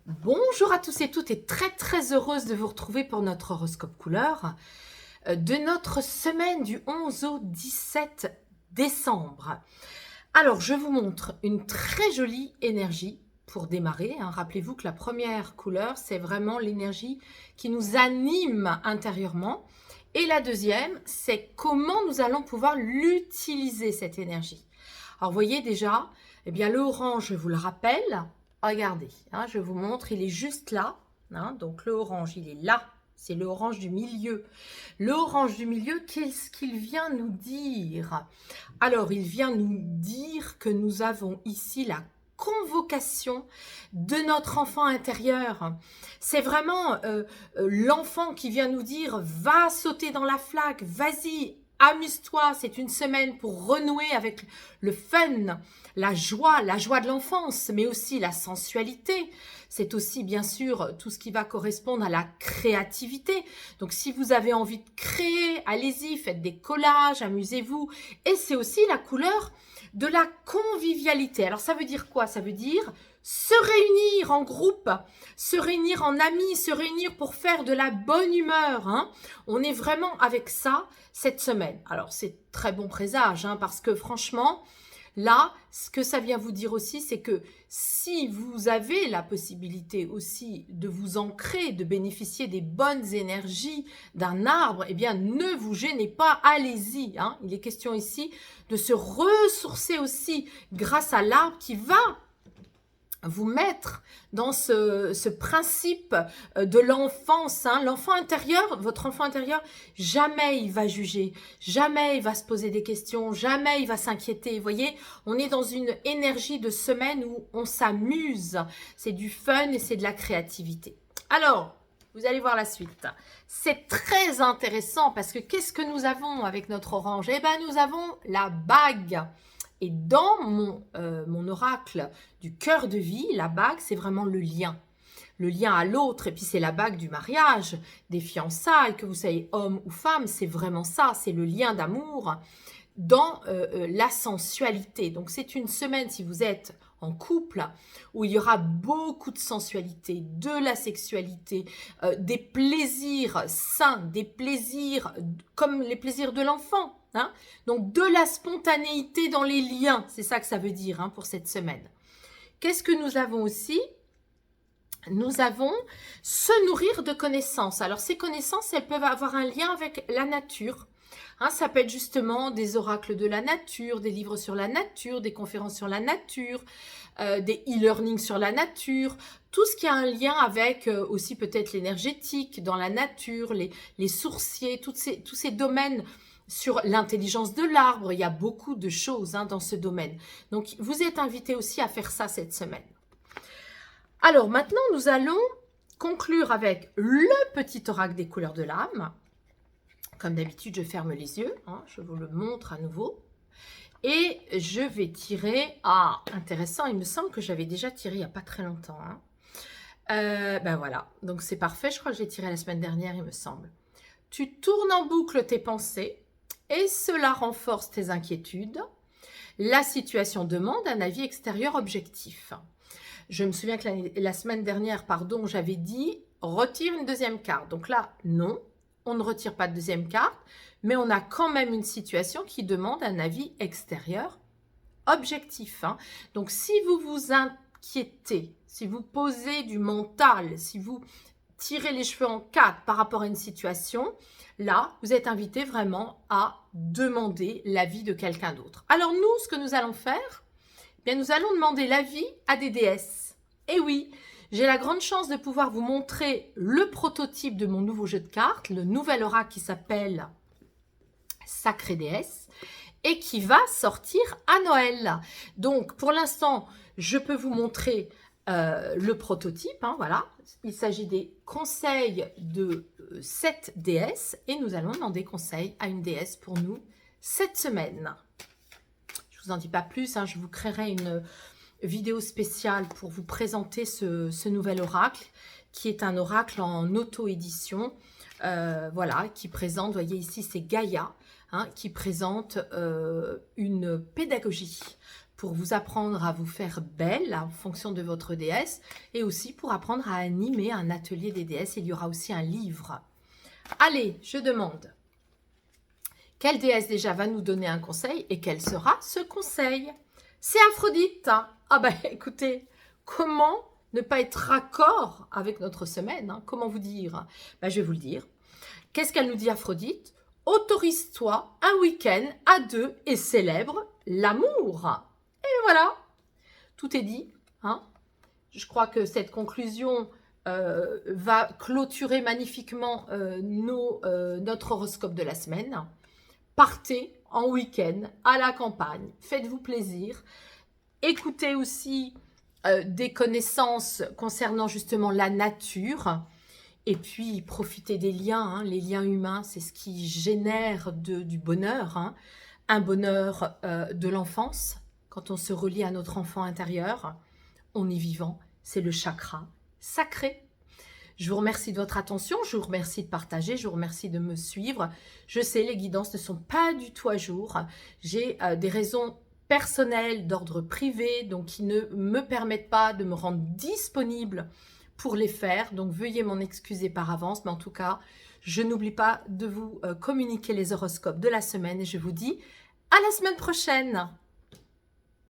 Bonjour à tous et toutes et très heureuse de vous retrouver pour notre horoscope couleur de notre semaine du 11 au 17 décembre. Alors, je vous montre une très jolie énergie pour démarrer. Rappelez-vous que la première couleur, c'est vraiment l'énergie qui nous anime intérieurement. Et la deuxième, c'est comment nous allons pouvoir l'utiliser, cette énergie. Alors, vous voyez déjà, eh bien, le orange, je vous le rappelle, regardez, je vous montre, il est juste là. Donc, le orange, il est là. C'est le orange du milieu. Le orange du milieu, qu'est-ce qu'il vient nous dire? Alors, il vient nous dire que nous avons ici la convocation de notre enfant intérieur. C'est vraiment l'enfant qui vient nous dire « Va sauter dans la flaque, vas-y, amuse-toi ». C'est une semaine pour renouer avec le fun, la joie de l'enfance, mais aussi la sensualité. C'est aussi bien sûr tout ce qui va correspondre à la créativité. Donc si vous avez envie de créer, allez-y, faites des collages, amusez-vous. Et c'est aussi la couleur de la convivialité. Alors ça veut dire quoi? Ça veut dire se réunir en groupe, se réunir en amis, se réunir pour faire de la bonne humeur. On est vraiment avec ça cette semaine. Alors c'est très bon présage parce que franchement, là, ce que ça vient vous dire aussi, c'est que si vous avez la possibilité aussi de vous ancrer, de bénéficier des bonnes énergies d'un arbre, eh bien, ne vous gênez pas, allez-y. Il est question ici de se ressourcer aussi grâce à l'arbre qui va vous mettre dans ce principe de l'enfance. L'enfant intérieur, votre enfant intérieur, jamais il va juger, jamais il va se poser des questions, jamais il va s'inquiéter. Vous voyez, on est dans une énergie de semaine où on s'amuse. C'est du fun et c'est de la créativité. Alors, vous allez voir la suite. C'est très intéressant parce que qu'est-ce que nous avons avec notre orange? Eh bien, nous avons la bague. Et dans mon oracle du cœur de vie, la bague, c'est vraiment le lien à l'autre. Et puis, c'est la bague du mariage, des fiançailles, que vous soyez homme ou femme, c'est vraiment ça, c'est le lien d'amour dans la sensualité. Donc, c'est une semaine, si vous êtes en couple, où il y aura beaucoup de sensualité, de la sexualité, des plaisirs sains, des plaisirs comme les plaisirs de l'enfant. Donc, de la spontanéité dans les liens, c'est ça que ça veut dire pour cette semaine. Qu'est-ce que nous avons aussi? Nous avons se nourrir de connaissances. Alors, ces connaissances, elles peuvent avoir un lien avec la nature. Ça peut être justement des oracles de la nature, des livres sur la nature, des conférences sur la nature, des e-learning sur la nature, tout ce qui a un lien avec aussi peut-être l'énergétique dans la nature, les sourciers, tous ces domaines sur l'intelligence de l'arbre. Il y a beaucoup de choses dans ce domaine. Donc, vous êtes invités aussi à faire ça cette semaine. Alors, maintenant, nous allons conclure avec le petit oracle des couleurs de l'âme. Comme d'habitude, je ferme les yeux. Je vous le montre à nouveau. Et je vais tirer... Ah, intéressant, il me semble que j'avais déjà tiré il n'y a pas très longtemps. Ben voilà, donc c'est parfait. Je crois que j'ai tiré la semaine dernière, il me semble. Tu tournes en boucle tes pensées et cela renforce tes inquiétudes. La situation demande un avis extérieur objectif. Je me souviens que la semaine dernière, j'avais dit retire une deuxième carte. Donc là, non, on ne retire pas de deuxième carte, mais on a quand même une situation qui demande un avis extérieur objectif. Donc si vous vous inquiétez, si vous posez du mental, si vous tirez les cheveux en quatre par rapport à une situation, là, vous êtes invité vraiment à demander l'avis de quelqu'un d'autre. Alors nous, ce que nous allons faire, bien, nous allons demander l'avis à des déesses. Et oui, j'ai la grande chance de pouvoir vous montrer le prototype de mon nouveau jeu de cartes, le nouvel oracle qui s'appelle Sacrée Déesse et qui va sortir à Noël. Donc, pour l'instant, je peux vous montrer le prototype. Voilà, il s'agit des conseils de 7 déesses et nous allons demander conseil à une déesse pour nous cette semaine. Je ne vous en dis pas plus, je vous créerai une vidéo spéciale pour vous présenter ce nouvel oracle, qui est un oracle en auto-édition, voilà, qui présente, vous voyez ici, c'est Gaïa, qui présente une pédagogie pour vous apprendre à vous faire belle en fonction de votre déesse et aussi pour apprendre à animer un atelier des déesses. Il y aura aussi un livre. Allez, je demande, quelle déesse déjà va nous donner un conseil et quel sera ce conseil? C'est Aphrodite. Ah ben écoutez, comment ne pas être raccord avec notre semaine, hein? Comment vous dire? Ben, je vais vous le dire. Qu'est-ce qu'elle nous dit Aphrodite? Autorise-toi un week-end à deux et célèbre l'amour. Et voilà, tout est dit, hein? Je crois que cette conclusion va clôturer magnifiquement notre horoscope de la semaine. Partez en week-end à la campagne, faites-vous plaisir. Écoutez aussi des connaissances concernant justement la nature. Et puis, profitez des liens, hein. Les liens humains, c'est ce qui génère du bonheur, hein. Un bonheur de l'enfance, quand on se relie à notre enfant intérieur, on est vivant, c'est le chakra sacré. Je vous remercie de votre attention, je vous remercie de partager, je vous remercie de me suivre. Je sais, les guidances ne sont pas du tout à jour. J'ai des raisons personnelles d'ordre privé, donc qui ne me permettent pas de me rendre disponible pour les faire. Donc, veuillez m'en excuser par avance. Mais en tout cas, je n'oublie pas de vous communiquer les horoscopes de la semaine. Et je vous dis à la semaine prochaine.